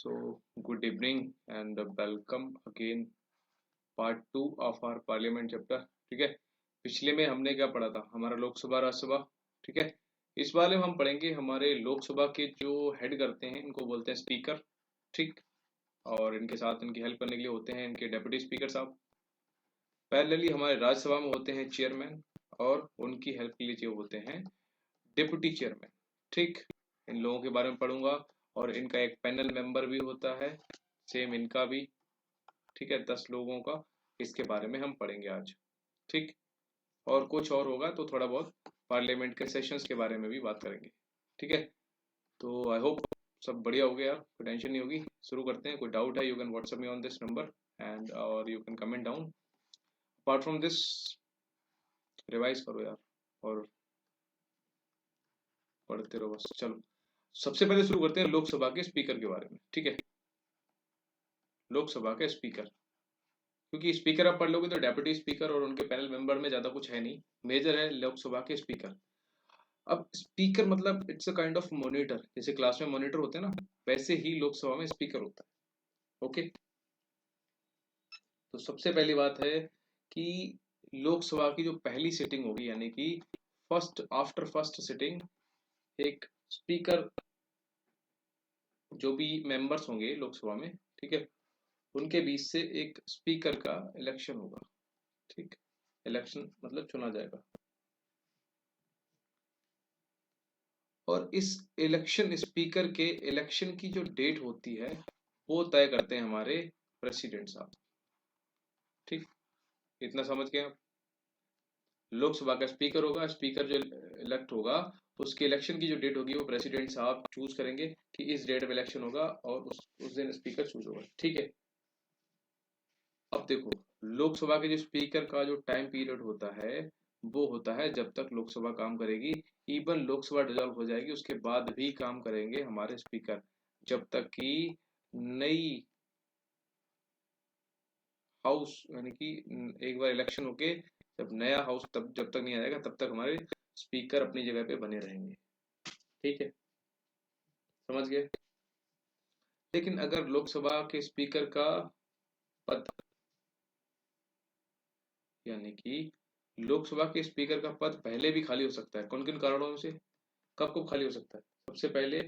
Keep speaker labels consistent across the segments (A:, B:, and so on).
A: Good evening and welcome again part 2 of our parliament chapter. ठीक है, पिछले में हमने क्या पढ़ा था, हमारा लोकसभा राज्यसभा। ठीक है, इस वाले में हम पढ़ेंगे हमारे लोकसभा के जो हेड करते हैं इनको बोलते हैं स्पीकर। ठीक, और इनके साथ इनकी हेल्प करने के लिए होते हैं इनके डेप्यूटी स्पीकर साहब। पैरेलली हमारे राज्यसभा में होते हैं चेयरमैन और उनकी हेल्प के लिए जो होते हैं डिप्टी चेयरमैन। ठीक, इन लोगों के बारे में पढ़ूंगा और इनका एक पैनल मेंबर भी होता है, सेम इनका भी। ठीक है, 10 लोगों का इसके बारे में हम पढ़ेंगे आज। ठीक, और कुछ और होगा तो थोड़ा बहुत पार्लियामेंट के सेशंस के बारे में भी बात करेंगे। ठीक है, तो आई होप सब बढ़िया हो गया यार, कोई टेंशन नहीं होगी। शुरू करते हैं। कोई डाउट है you can WhatsApp me on this number and और you can comment down. Apart from this revise करो यार और पढ़ते रहो बस। चलो, सबसे पहले शुरू करते हैं लोकसभा के स्पीकर के बारे में। ठीक है, लोकसभा के स्पीकर, क्योंकि स्पीकर आप पढ़ लोगे तो डेप्यूटी स्पीकर और उनके पैनल मेंबर में ज्यादा कुछ है नहीं, मेजर है लोकसभा के स्पीकर। अब स्पीकर मतलब it's a kind of monitor, जैसे क्लास में मॉनिटर होते हैं ना, वैसे ही लोकसभा में स्पीकर होता है। ओके, तो सबसे पहली बात है कि लोकसभा की जो पहली सिटिंग होगी, यानी कि फर्स्ट आफ्टर फर्स्ट सिटिंग, एक स्पीकर, जो भी मेंबर्स होंगे लोकसभा में, ठीक है, उनके बीच से एक स्पीकर का इलेक्शन होगा। ठीक, इलेक्शन मतलब चुना जाएगा, और इस इलेक्शन स्पीकर के इलेक्शन की जो डेट होती है वो तय करते हैं हमारे प्रेसिडेंट साहब। ठीक, इतना समझ गए आप। लोकसभा का स्पीकर होगा, स्पीकर जो इलेक्ट होगा उसके इलेक्शन की जो डेट होगी वो प्रेसिडेंट साहब चूज करेंगे कि इस डेट में इलेक्शन होगा और उस दिन स्पीकर चूज होगा। ठीक है, अब देखो, लोकसभा के जो स्पीकर का जो टाइम पीरियड होता है वो होता है जब तक लोकसभा काम करेगी। इवन लोकसभा डिसॉल्व हो जाएगी उसके बाद भी काम करेंगे हमारे स्पीकर, जब तक कि नई हाउस, यानी कि एक बार इलेक्शन होके जब नया हाउस तब जब तक नहीं आ जाएगा तब तक हमारे स्पीकर अपनी जगह पे बने रहेंगे। ठीक है, समझ गए। लेकिन अगर लोकसभा के स्पीकर का पद, यानी कि लोकसभा के स्पीकर का पद पहले भी खाली हो सकता है। कौन किन कारणों में से कब कब खाली हो सकता है? सबसे पहले,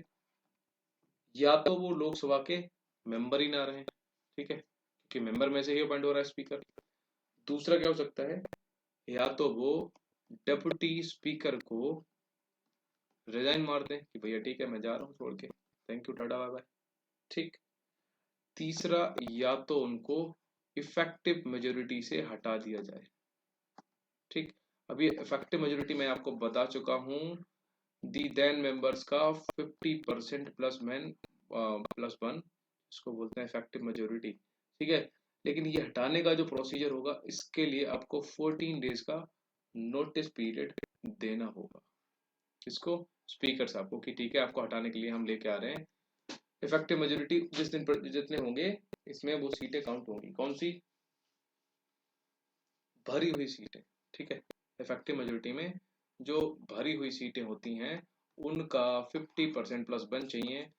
A: या तो वो लोकसभा के मेंबर ही ना रहे, ठीक है, क्योंकि मेंबर में से ही अपॉइंट हो रहा है स्पीकर। दूसरा क्या हो सकता है, या तो वो डेप्यूटी स्पीकर को रिजाइन मार दें कि भैया ठीक है मैं जा रहा हूँ छोड़ के, thank you tata bye bye. ठीक, तीसरा, या तो उनको इफेक्टिव मेजोरिटी से हटा दिया जाए। ठीक, अभी इफेक्टिव मेजोरिटी मैं आपको बता चुका हूँ, दी देन मेंबर्स का 50% प्लस मैन प्लस वन, इसको बोलते हैं इफेक्टिव मेजोरिटी। ठीक है, लेकिन ये हटाने का जो प्रोसीजर होगा इसके लिए आपको 14 डेज का नोटिस पीरियड देना होगा। किसको? स्पीकर साहब को, कि ठीक है आपको हटाने के लिए हम लेके आ रहे हैं। इफेक्टिव मेजोरिटी जिस दिन पर जितने होंगे इसमें वो सीटें काउंट होंगी। कौन सी? भरी हुई सीटें। ठीक है, इफेक्टिव मेजोरिटी में जो भरी हुई सीटें होती हैं उनका 50% प्लस वन चाहिए,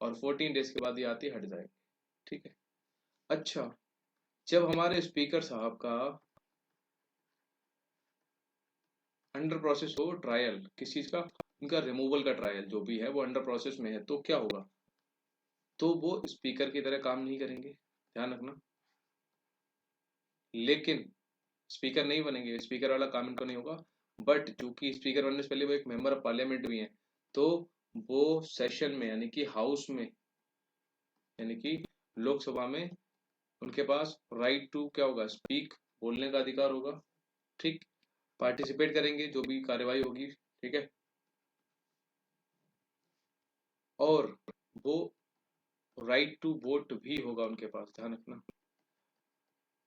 A: और 14 डेज के बाद ये आती हट जाएगी। ठीक है, अच्छा, जब हमारे स्पीकर साहब का अंडर प्रोसेस हो ट्रायल, किस चीज का? उनका रिमूवल का ट्रायल जो भी है वो अंडर प्रोसेस में है, तो क्या होगा, तो वो स्पीकर की तरह काम नहीं करेंगे, ध्यान रखना। लेकिन स्पीकर नहीं बनेंगे, स्पीकर वाला काम इनको नहीं होगा, बट चूंकि स्पीकर बनने से पहले वो एक मेंबर ऑफ पार्लियामेंट भी हैं, तो वो सेशन में, यानी कि हाउस में, यानी कि लोकसभा में उनके पास राइट टू क्या होगा, स्पीक, बोलने का अधिकार होगा। ठीक, पार्टिसिपेट करेंगे जो भी कार्यवाही होगी। ठीक है, और वो राइट टू वोट भी होगा उनके पास, ध्यान रखना।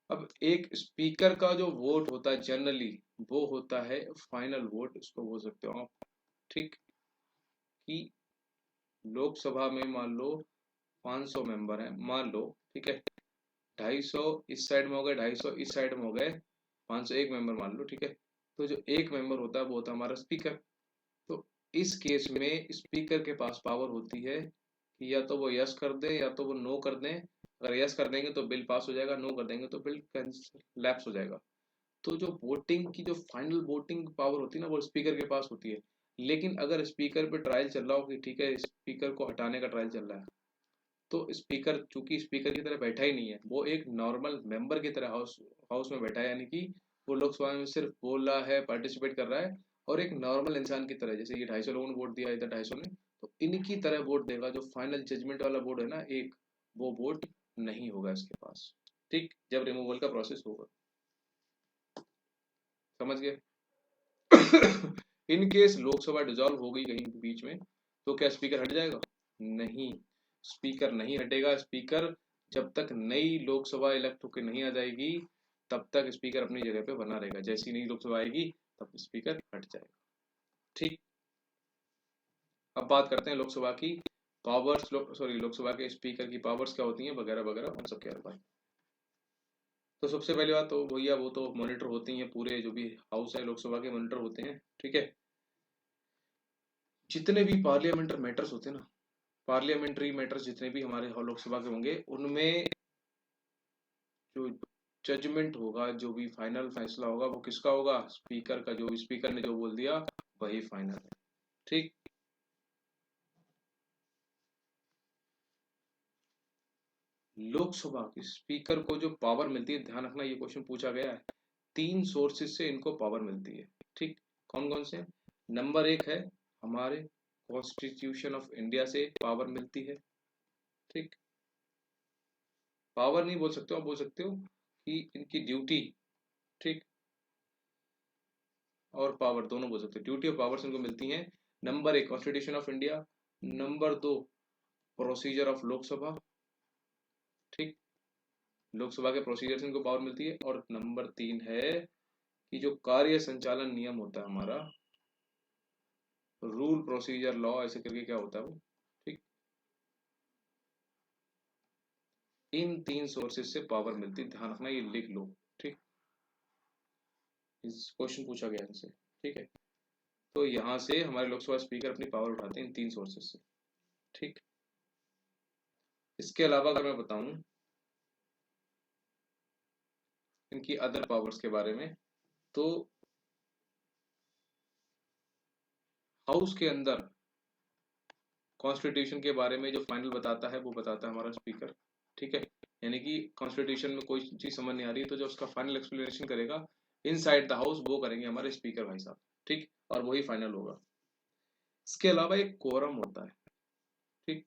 A: अब एक स्पीकर का जो वोट होता है जनरली वो होता है फाइनल वोट, इसको बोल सकते हो आप। ठीक, कि लोकसभा में मान लो 500 मेंबर हैं, मान लो, ठीक है, 250 इस साइड में हो गए, 250 इस साइड में हो गए, 501 मेंबर मान लो। ठीक है, तो जो एक मेंबर होता है वो होता है हमारा स्पीकर। तो इस केस में स्पीकर के पास पावर होती है कि या तो वो यस कर दें या तो वो नो कर दें। अगर यस कर देंगे तो बिल पास हो जाएगा, नो कर देंगे तो बिल लैप्स हो जाएगा। तो जो वोटिंग की जो फाइनल वोटिंग पावर होती है ना, वो स्पीकर के पास होती है। लेकिन अगर स्पीकर पे ट्रायल चल रहा हो कि ठीक है स्पीकर को हटाने का ट्रायल चल रहा है, तो स्पीकर चूंकि स्पीकर की तरह बैठा ही नहीं है, वो एक नॉर्मल मेंबर की तरह हाउस हाउस में बैठा है, यानी कि वो लोकसभा में सिर्फ बोल रहा है, पार्टिसिपेट कर रहा है, और एक नॉर्मल इंसान की तरह, जैसे ये 250 लोगों ने वोट दिया, इधर 250 ने, तो इनकी तरह वोट देगा। जो फाइनल जजमेंट वाला वोट है ना एक, वो वोट नहीं होगा इसके पास, ठीक, जब रिमूवल का प्रोसेस होगा। समझ गए? इन केस लोकसभा डिसॉल्व हो गई कहीं बीच में, तो क्या स्पीकर हट जाएगा? नहीं, स्पीकर नहीं हटेगा। स्पीकर जब तक नई लोकसभा इलेक्ट होकर नहीं आ जाएगी, तब तक स्पीकर अपनी जगह पे बना रहेगा। जैसी नई लोकसभा आएगी तब स्पीकर हट जाएगा, ठीक। अब बात करते हैं लोकसभा की पावर्स, लोकसभा के स्पीकर की पावर्स क्या होती हैं वगैरह वगैरह, उन सब के बारे में। तो सबसे पहली बात तो भैया वो तो मॉनिटर होती हैं, पूरे जो भी हाउस है लोकसभा के मॉनिटर होते हैं, ठीक है। जितने भी पार्लियामेंट्री मैटर्स होते हैं ना, पार्लियामेंट्री मैटर्स जितने भी हमारे लोकसभा के होंगे, उनमें जो जजमेंट होगा, जो भी फाइनल फैसला होगा, वो किसका होगा? स्पीकर का। जो भी स्पीकर ने जो बोल दिया वही फाइनल है, ठीक। लोकसभा की स्पीकर को जो पावर मिलती है, ध्यान रखना ये क्वेश्चन पूछा गया है, 3 सोर्सेज से इनको पावर मिलती है, ठीक। कौन कौन से? नंबर 1 है हमारे कॉन्स्टिट्यूशन ऑफ इंडिया से पावर मिलती है, ठीक। पावर नहीं बोल सकते हो, आप बोल सकते हो कि इनकी ड्यूटी, ठीक, और पावर दोनों बोल सकते हो। ड्यूटी और पावर्स इनको मिलती हैं। Number 1 constitution of India, number 2 procedure of Lok Sabha, ठीक, लोकसभा के प्रोसीजर से इनको पावर मिलती है। और नंबर 3 है कि जो कार्य संचालन नियम होता है हमारा, रूल प्रोसीजर लॉ ऐसे करके क्या होता है वो, ठीक, इन 3 सोर्सेज से पावर मिलती है। ध्यान रखना, ये लिख लो, ठीक, इस क्वेश्चन पूछा गया इनसे, ठीक है। तो यहाँ से हमारे लोकसभा स्पीकर अपनी पावर उठाते हैं इन 3 सोर्सेज से, ठीक। इसके अलावा अगर मैं बताऊं इनकी अदर पावर्स के बारे में, तो हाउस के अंदर कॉन्स्टिट्यूशन के बारे में जो फाइनल बताता है वो बताता है हमारा स्पीकर, ठीक है। यानी कि कॉन्स्टिट्यूशन में कोई चीज समझ नहीं आ रही है तो जो उसका फाइनल एक्सप्लेनेशन करेगा इनसाइड द हाउस, वो करेंगे हमारे स्पीकर भाई साहब, ठीक, और वही फाइनल होगा। इसके अलावा एक कोरम होता है, ठीक।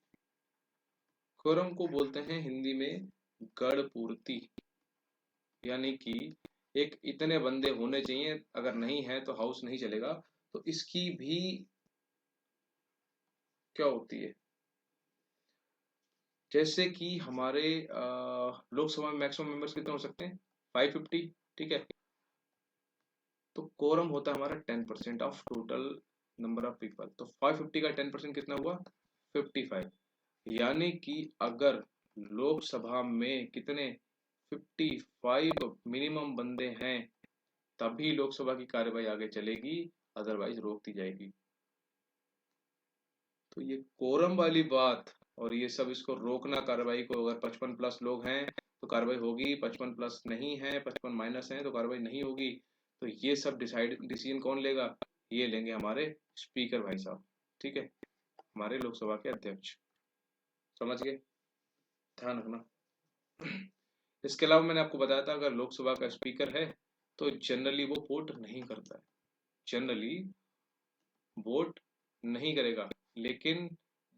A: कोरम को बोलते हैं हिंदी में गढ़ पूर्ति, यानी कि एक इतने बंदे होने चाहिए, अगर नहीं है तो हाउस नहीं चलेगा। तो इसकी भी क्या होती है, जैसे कि हमारे लोकसभा में मैक्सिमम मेंबर्स कितने हो सकते हैं? 550, ठीक है। तो कोरम होता है हमारा 10% of total number of people. तो 550 का 10% कितना हुआ? 55। यानी कि अगर लोकसभा में कितने 55 मिनिमम बंदे हैं, तभी लोकसभा की कार्यवाही आगे चलेगी, अदरवाइज रोक दी जाएगी। तो ये कोरम वाली बात और ये सब, इसको रोकना कार्यवाही को, अगर 55 प्लस लोग हैं तो कार्रवाई होगी, 55 प्लस नहीं है, 55 माइनस है तो कार्रवाई नहीं होगी। तो ये सब डिसीजन कौन लेगा? ये लेंगे हमारे स्पीकर भाई साहब, ठीक है, हमारे लोकसभा के अध्यक्ष। समझ गए? ध्यान रखना। इसके अलावा मैंने आपको बताया था अगर लोकसभा का स्पीकर है तो जनरली वो वोट नहीं करता है, जनरली वोट नहीं करेगा। लेकिन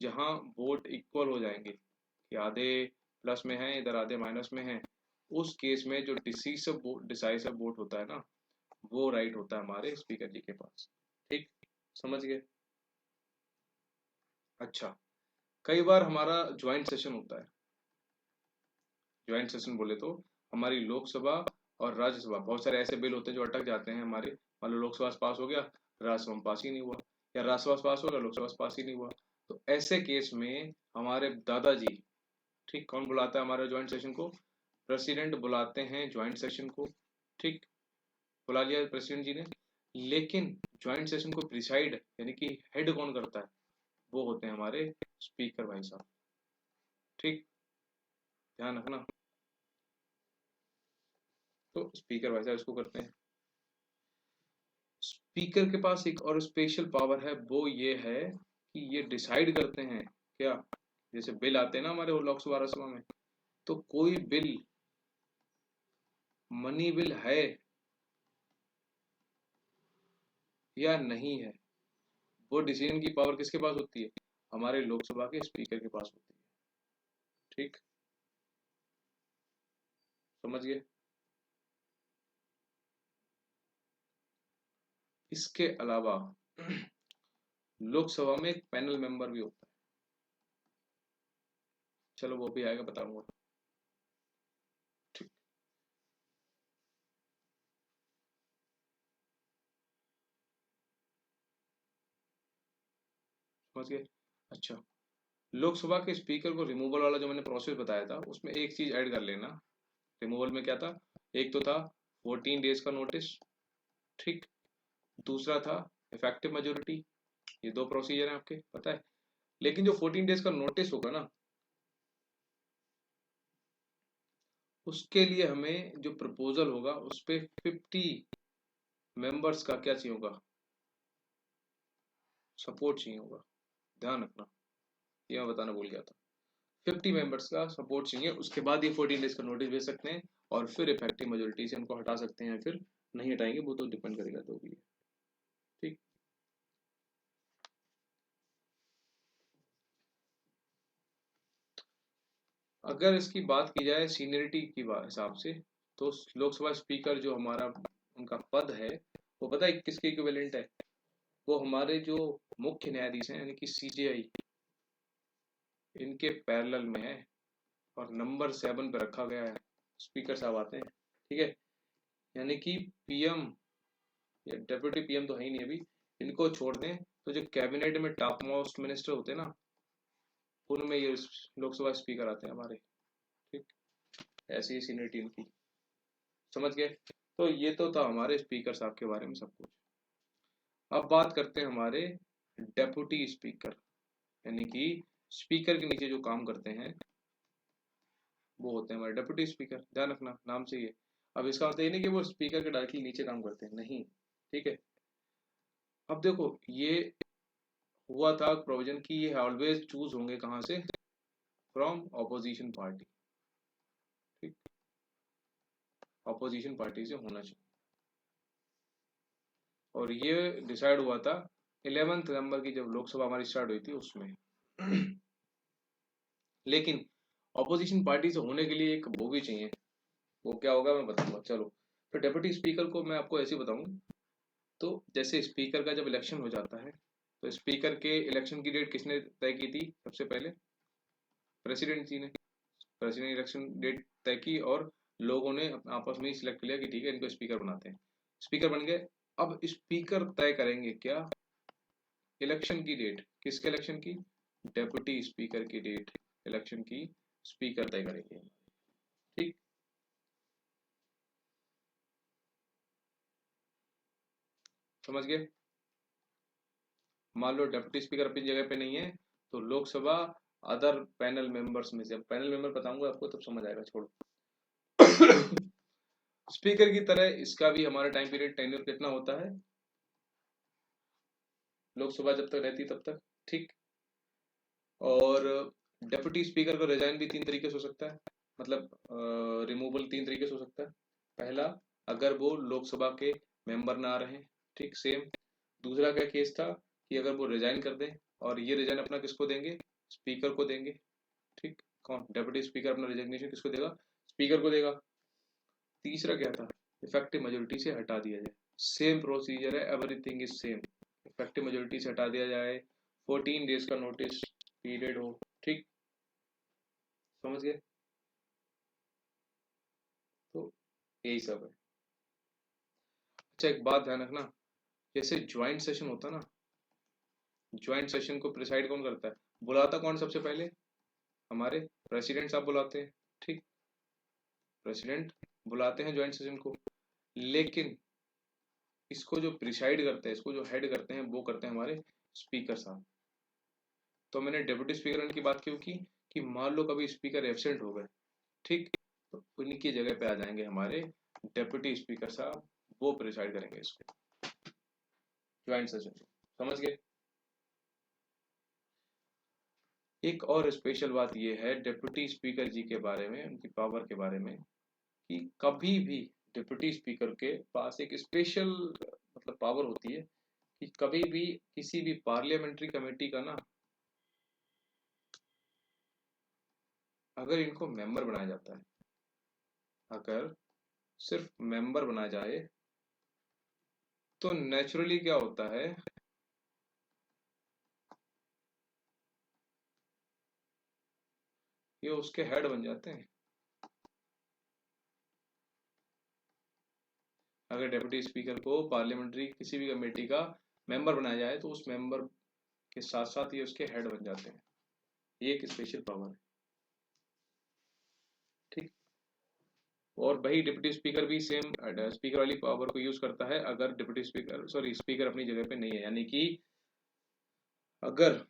A: जहां वोट इक्वल हो जाएंगे कि आधे प्लस में है इधर आधे माइनस में है, उस केस में जो डिसाइसिव वोट होता है ना, वो राइट होता है हमारे स्पीकर जी के पास, ठीक। समझ गए? अच्छा, कई बार हमारा ज्वाइंट सेशन होता है। ज्वाइंट सेशन बोले तो हमारी लोकसभा और राज्यसभा, बहुत सारे ऐसे बिल होते हैं जो अटक जाते हैं हमारे, मान लो लोकसभा से पास हो गया, राज्यसभा में पास ही नहीं हुआ, या राज्यसभा से पास हो गया, लोकसभा से पास ही नहीं हुआ। तो ऐसे केस में हमारे दादाजी, ठीक, कौन बुलाता है हमारे ज्वाइंट सेशन को? प्रेसिडेंट बुलाते हैं ज्वाइंट सेशन को, ठीक, बुला लिया प्रेसिडेंट जी ने। लेकिन ज्वाइंट सेशन को प्रिसाइड यानी कि हेड कौन करता है? वो होते हैं हमारे स्पीकर भाई साहब, ठीक, ध्यान रखना। तो स्पीकर वैसा इसको करते हैं। स्पीकर के पास एक और स्पेशल पावर है, वो ये है कि ये डिसाइड करते हैं क्या, जैसे बिल आते हैं ना हमारे लोकसभा राज्यसभा में, तो कोई बिल मनी बिल है या नहीं है, वो डिसीजन की पावर किसके पास होती है, हमारे लोकसभा के स्पीकर के पास होती है। ठीक, समझ गए। इसके अलावा लोकसभा में एक पैनल मेंबर भी होता है, चलो वो भी आएगा, बताऊंगा। ठीक, समझ गए। अच्छा, लोकसभा के स्पीकर को रिमूवल वाला जो मैंने प्रोसेस बताया था, उसमें एक चीज ऐड कर लेना। रिमूवल में क्या था, एक तो था 14 डेज का नोटिस, ठीक, दूसरा था इफेक्टिव मेजोरिटी। ये दो प्रोसीजर हैं आपके, पता है। लेकिन जो 14 डेज का नोटिस होगा ना, उसके लिए हमें जो प्रपोजल होगा उस पे 50 मेंबर्स का क्या चाहिए होगा, सपोर्ट चाहिए होगा। ध्यान रखना, ये मैं बताना भूल गया था। 50 मेंबर्स का सपोर्ट चाहिए, उसके बाद ये 14 डेज का नोटिस भेज सकते हैं, और फिर इफेक्टिव मेजोरिटी से उनको हटा सकते हैं, फिर नहीं हटाएंगे, वो तो डिपेंड करेगा तो भी है। ठीक, अगर इसकी बात की जाए सीनियरिटी की हिसाब से, तो लोकसभा स्पीकर जो हमारा उनका पद है, वो पता है किसके इक्विवेलेंट है, वो हमारे जो मुख्य न्यायाधीश हैं यानी कि सीजेआई, इनके पैरेलल में है, और नंबर 7 पे रखा गया है। स्पीकर साहब आते हैं, ठीक है, यानी कि पीएम या डेप्यूटी पीएम तो है ही नहीं अभी, इनको छोड़ दें तो जो कैबिनेट में टॉप मोस्ट मिनिस्टर होते हैं ना, उनमें ये लोकसभा स्पीकर आते हैं हमारे। ठीक, ऐसी ही सीनियरिटी इनकी, समझ गए। तो ये तो था हमारे स्पीकर साहब के बारे में सब कुछ। अब बात करते हैं हमारे डेप्यूटी स्पीकर, यानी कि स्पीकर के नीचे जो काम करते हैं वो होते हैं हमारे डेप्यूटी स्पीकर। ध्यान रखना नाम से ये, अब इसका मतलब ये नहीं कि वो स्पीकर के डायरेक्टली नीचे काम करते हैं, नहीं। ठीक है, अब देखो ये हुआ था प्रोविजन की ये ऑलवेज चूज होंगे कहाँ से, फ्रॉम ऑपोजिशन पार्टी। ठीक, ऑपोजिशन पार्टी से होना चाहिए, और ये डिसाइड हुआ था 11 नवंबर की जब लोकसभा हमारी स्टार्ट हुई थी उसमें। लेकिन ऑपोजिशन पार्टी से होने के लिए एक वो भी चाहिए, वो क्या होगा मैं बताऊंगा। चलो, तो डेप्यूटी स्पीकर को मैं आपको ऐसे ही बताऊं, तो जैसे स्पीकर का जब इलेक्शन हो जाता है, तो स्पीकर के इलेक्शन की डेट किसने तय की थी सबसे पहले, प्रेसिडेंट जी ने। प्रेसिडेंट इलेक्शन डेट तय की, और लोगों ने आपस में ही सिलेक्ट किया कि ठीक है इनको स्पीकर बनाते हैं, स्पीकर बन गए। अब स्पीकर तय करेंगे क्या, इलेक्शन की डेट, किसके इलेक्शन की, डेप्यूटी स्पीकर की डेट, इलेक्शन की स्पीकर तय करेंगे। ठीक, समझ गए। मान लो डिप्टी स्पीकर अपनी जगह पे नहीं है, तो लोकसभा अदर पैनल मेंबर्स में से, पैनल मेंबर बताऊंगा आपको तब समझ आएगा, छोड़ो। स्पीकर की तरह इसका भी हमारा टाइम पीरियड टेन्योर कितना होता है, लोकसभा जब तक रहती तब तक। ठीक, और डेप्यूटी स्पीकर का रिजाइन भी 3 तरीके से हो सकता है, मतलब रिमूवल 3 तरीके से हो सकता है। पहला, अगर वो लोकसभा के मेंबर ना रहे, ठीक, सेम। दूसरा क्या केस था कि अगर वो रिजाइन कर दें, और ये रिजाइन अपना किसको देंगे, स्पीकर को देंगे। ठीक, कौन, डेप्यूटी स्पीकर अपना रिजिग्नेशन किसको देगा, स्पीकर को देगा। तीसरा क्या था, इफेक्टिव मेजोरिटी से हटा दिया जाए। सेम प्रोसीजर है, everything is same. Effective majority से हटा दिया जाए, 14 डेज का नोटिस पीरियड हो। ठीक, समझ गए। तो यही सब है। अच्छा, एक बात ध्यान रखना, जैसे ज्वाइंट सेशन होता है ना, ज्वाइंट सेशन को प्रिसाइड कौन करता है, बुलाता कौन सबसे पहले, हमारे प्रेसिडेंट साहब बुलाते हैं। ठीक, प्रेसिडेंट बुलाते हैं ज्वाइंट सेशन को, लेकिन इसको जो प्रिसाइड करते हैं, इसको जो हेड करते हैं, वो करते हैं हमारे स्पीकर साहब। तो मैंने डेप्यूटी स्पीकर की बात क्यों की, कि मान लो कभी स्पीकर एब्सेंट हो गए, ठीक, तो उनकी जगह पे आ जाएंगे हमारे डेप्यूटी स्पीकर साहब, वो प्रिसाइड करेंगे इसको ज्वाइंट सेशन। समझ गए? एक और स्पेशल बात ये है डिप्टी स्पीकर जी के बारे में, उनकी पावर के बारे में, कि कभी भी डिप्टी स्पीकर के पास एक स्पेशल मतलब पावर होती है कि कभी भी किसी भी पार्लियामेंट्री कमेटी का ना, अगर इनको मेंबर बनाया जाता है, अगर सिर्फ मेंबर बनाया जाए, तो नेचुरली क्या होता है, ये उसके हेड बन जाते हैं। अगर डेप्यूटी स्पीकर को पार्लियामेंट्री किसी भी कमेटी का मेंबर बनाया जाए तो उस मेंबर के साथ साथ ये उसके हेड बन जाते हैं। ये एक स्पेशल पावर है, ठीक। और वही डिप्टी स्पीकर भी सेम स्पीकर वाली पावर को यूज करता है अगर डिप्टी स्पीकर स्पीकर अपनी जगह पे नहीं है, यानी कि अगर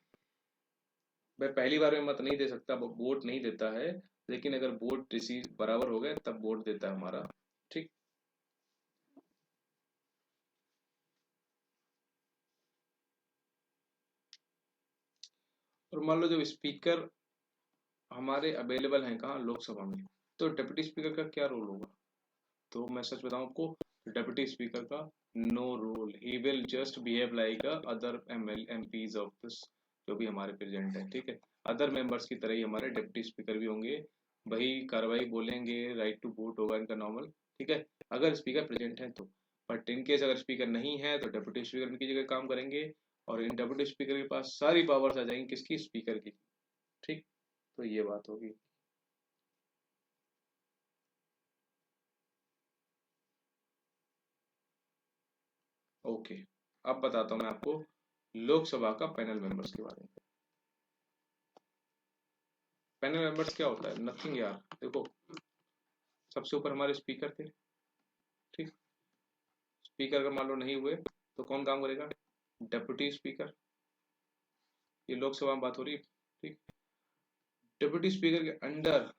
A: वह पहली बार में मत नहीं दे सकता, वो वोट नहीं देता है, लेकिन अगर वोट रिसीव बराबर हो गए तब वोट देता है हमारा, ठीक। और मान लो जब स्पीकर हमारे अवेलेबल हैं कहाँ, लोकसभा में, तो डिप्टी स्पीकर का क्या रोल होगा? तो मैं सच बताऊं आपको, डेप्यूटी स्पीकर का no role, he will just behave like other MPs of this, जो भी हमारे प्रेजेंट है, ठीक है, अदर मेंबर्स की तरह ही हमारे डिप्टी स्पीकर भी होंगे, वही कार्रवाई बोलेंगे, राइट टू वोट होगा इनका नॉर्मल, ठीक है, अगर स्पीकर प्रेजेंट है तो। बट इन केस अगर स्पीकर नहीं है तो डेप्यूटी स्पीकर उनकी जगह काम करेंगे, और इन डेप्यूटी स्पीकर के पास सारी पावर्स आ जाएंगी, किसकी? स्पीकर की, ठीक। तो ये बात होगी। ओके, अब बताता हूँ मैं आपको लोकसभा का पैनल मेंबर्स के बारे में। पैनल मेंबर्स क्या होता है? नथिंग यार, देखो, सबसे ऊपर हमारे स्पीकर थे, ठीक, स्पीकर अगर मान लो नहीं हुए तो कौन काम करेगा? डेप्यूटी स्पीकर, ये लोकसभा में बात हो रही है, ठीक। डेप्यूटी स्पीकर के अंडर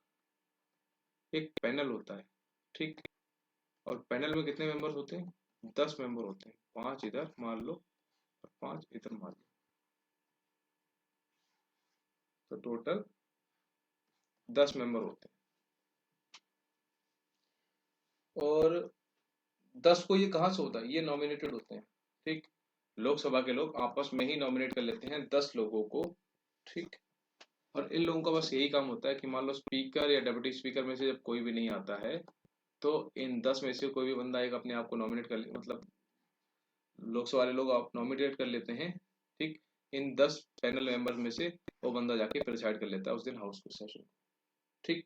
A: एक पैनल होता है, ठीक, और पैनल में कितने मेंबर्स होते हैं? 10 मेंबर होते हैं, 5 इधर मान लो और 5 इधर मान लो, तो टोटल 10 मेंबर होते हैं। और 10 को ये कहाँ से होता है? ये नॉमिनेटेड होते हैं, ठीक, लोकसभा के लोग आपस में ही नॉमिनेट कर लेते हैं 10 लोगों को, ठीक। और इन लोगों का बस यही काम होता है कि मान लो स्पीकर या डेप्यूटी स्पीकर में से जब कोई भी नहीं आता है, तो इन 10 में से कोई भी बंदा एक अपने आप को नॉमिनेट कर ले, मतलब लोकसभा वाले लोग आप नॉमिनेट कर लेते हैं, ठीक, इन 10 पैनल मेंबर्स में से वो बंदा जाके प्रिसाइड कर लेता है उस दिन हाउस के सेशन, ठीक।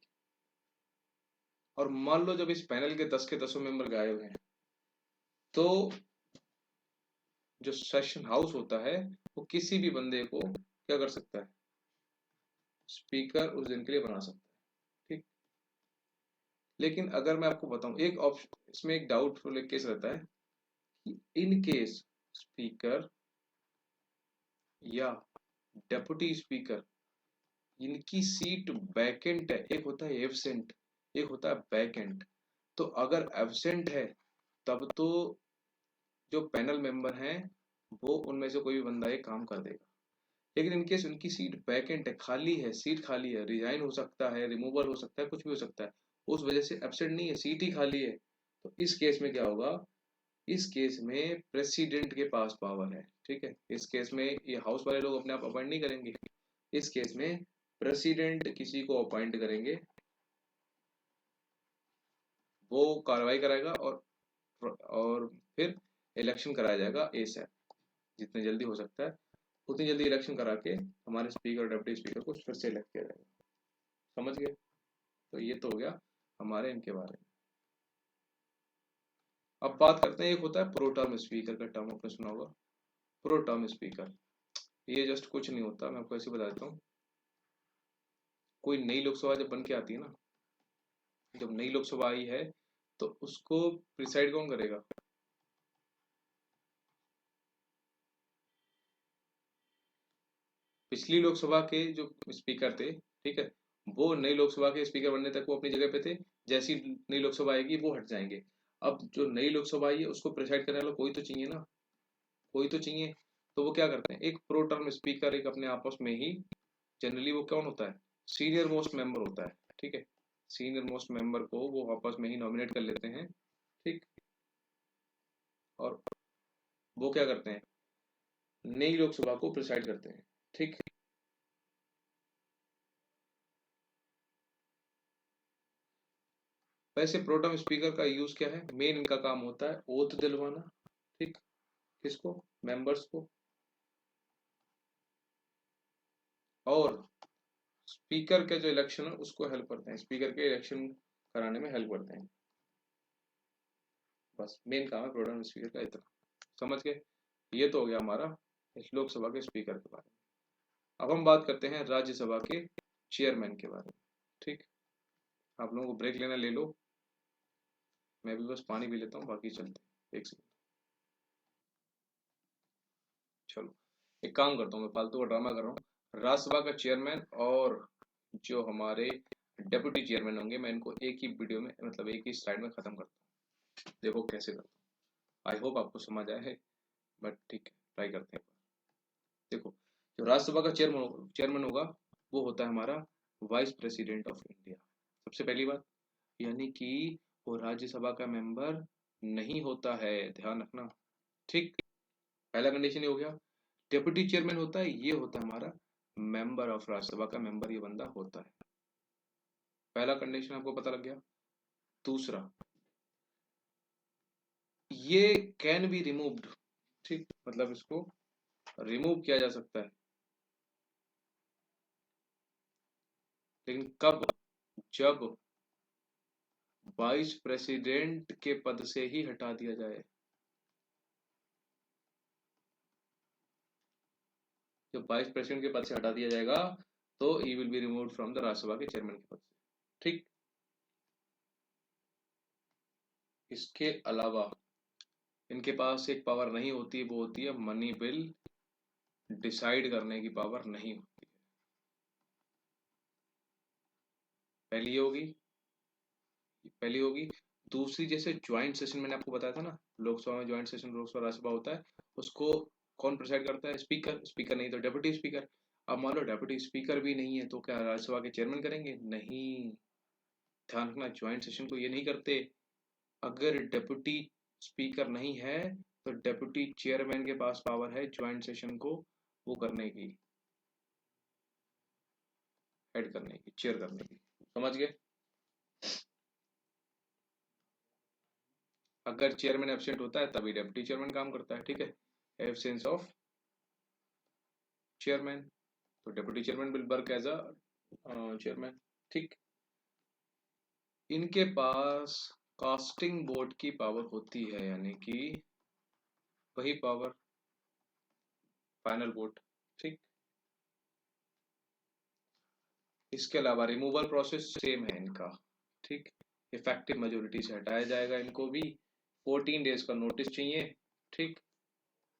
A: और मान लो जब इस पैनल के 10 मेंबर गायब हैं, तो जो सेशन हाउस होता है वो किसी भी बंदे को क्या कर सकता है? स्पीकर उस दिन के लिए बना सकता है, ठीक। लेकिन अगर मैं आपको बताऊं, एक ऑप्शन इसमें एक डाउटफुल केस रहता है कि इन केस स्पीकर या डेप्यूटी स्पीकर इनकी सीट वैकेंट है, एक होता है एब्सेंट, एक होता है वैकेंट, तो अगर एब्सेंट है तब तो जो पैनल मेंबर हैं वो उनमें से कोई भी बंदा एक काम कर देगा, लेकिन इनकेस उनकी सीट वैकेंट है, खाली है, सीट खाली है, रिजाइन हो सकता है, रिमूवल हो सकता है, कुछ भी हो सकता है, उस वजह से एब्सेंट नहीं है, सीट ही खाली है, तो इस केस में क्या होगा? इस केस में प्रेसिडेंट के पास पावर है, ठीक है, इस केस में ये हाउस वाले लोग अपने आप अपॉइंट नहीं करेंगे, इस केस में प्रेसिडेंट किसी को अपॉइंट करेंगे, वो कार्रवाई कराएगा, और फिर इलेक्शन कराया जाएगा एसएप, जितने जल्दी हो सकता है उतनी जल्दी इलेक्शन करा के हमारे स्पीकर और डिप्टी स्पीकर को फिर से इलेक्ट किया जाएगा। समझ गए? तो ये तो हो गया हमारे इनके बारे में। अब बात करते हैं, एक होता है प्रो टर्म स्पीकर का, टर्म आपने सुना होगा, प्रो टर्म स्पीकर, ये जस्ट कुछ नहीं होता, मैं आपको ऐसे बता देता हूँ। कोई नई लोकसभा जब बन के आती है ना, जब नई लोकसभा आई है तो उसको प्रिसाइड कौन करेगा? पिछली लोकसभा के जो स्पीकर थे ठीक है। वो नई लोकसभा के स्पीकर बनने तक वो अपनी जगह पे थे, जैसी नई लोकसभा आएगी वो हट जाएंगे। अब जो नई लोकसभा आई है उसको प्रिसाइड करने वाला कोई तो चाहिए ना, कोई तो चाहिए। तो वो क्या करते हैं, एक प्रो टर्म स्पीकर एक अपने आपस में ही, जनरली वो कौन होता है, सीनियर मोस्ट मेंबर होता है, ठीक है। सीनियर मोस्ट मेंबर को वो आपस में ही नॉमिनेट कर लेते हैं, ठीक। और वो क्या करते हैं, नई लोकसभा को प्रिसाइड करते हैं, ठीक। वैसे प्रोटम स्पीकर का यूज क्या है, मेन इनका काम होता है ओथ दिलवाना, ठीक। किसको, मेंबर्स को। और स्पीकर के जो इलेक्शन है उसको हेल्प करते हैं, स्पीकर के इलेक्शन कराने में हेल्प करते हैं। बस मेन काम है प्रोटम स्पीकर का इतना, समझ गए। ये तो हो गया हमारा इस लोकसभा के स्पीकर के बारे में। अब हम बात करते हैं राज्यसभा के चेयरमैन के बारे में, ठीक। आप लोगों को ब्रेक लेना ले लो, मैं भी बस पानी पी लेता हूँ, बाकी चलते हैं, एक सेकंड। चलो एक काम करता हूँ, मैं फालतू का ड्रामा कर रहा हूँ। राज्यसभा का चेयरमैन और जो हमारे डेप्यूटी चेयरमैन होंगे, मैं इनको एक ही वीडियो में, मतलब एक ही स्लाइड में खत्म करता हूँ। देखो कैसे करता हूँ, आई होप आपको समझ आया है, बट ठीक है ट्राई करते हैं। देखो, जो राज्यसभा का चेयरमैन चेयरमैन होगा वो होता है हमारा वाइस प्रेसिडेंट ऑफ इंडिया। सबसे पहली बात, यानी कि वो राज्यसभा का मेंबर नहीं होता है, ध्यान रखना, ठीक। पहला कंडीशन ये हो गया। डेप्यूटी चेयरमैन होता है, ये होता है हमारा मेंबर ऑफ राज्यसभा का मेंबर, ये बंदा होता है। पहला कंडीशन आपको पता लग गया। दूसरा, ये कैन बी रिमूव्ड, ठीक, मतलब इसको रिमूव किया जा सकता है, लेकिन कब, जब वाइस प्रेसिडेंट के पद से ही हटा दिया जाए। जब वाइस प्रेसिडेंट के पद से हटा दिया जाएगा तो he will be removed from the Rajya Sabha के चेयरमैन के पद से, ठीक। इसके अलावा इनके पास एक पावर नहीं होती, वो होती है मनी बिल डिसाइड करने की पावर नहीं होती है। पहली ये होगी, पहली होगी। दूसरी, जैसे ज्वाइंट सेशन मैंने आपको बताया था ना, लोकसभा में ज्वाइंट सेशन लोकसभा राज्यसभा होता है, उसको कौन प्रिसाइड करता है, स्पीकर। स्पीकर नहीं तो डेप्यूटी स्पीकर। अब मान लो डेप्यूटी स्पीकर भी नहीं है, तो क्या राज्यसभा के चेयरमैन करेंगे, नहीं। ध्यान रखना, ज्वाइंट सेशन को ये नहीं करते। अगर डेप्यूटी स्पीकर नहीं है तो डेप्यूटी चेयरमैन के पास पावर है ज्वाइंट सेशन को वो करने की, हेड करने की, चेयर करने की, समझ गए। अगर चेयरमैन एब्सेंट होता है तभी डेप्यूटी चेयरमैन काम करता है, ठीक है। एब्सेंस ऑफ चेयरमैन, तो deputy chairman will work as a chairman, ठीक। इनके पास कास्टिंग वोट की पावर होती है, यानी कि वही पावर, फाइनल वोट, ठीक। इसके अलावा रिमूवल प्रोसेस सेम है इनका, ठीक। इफेक्टिव मेजोरिटी से हटाया जाएगा इनको भी, 14 डेज का नोटिस चाहिए, ठीक।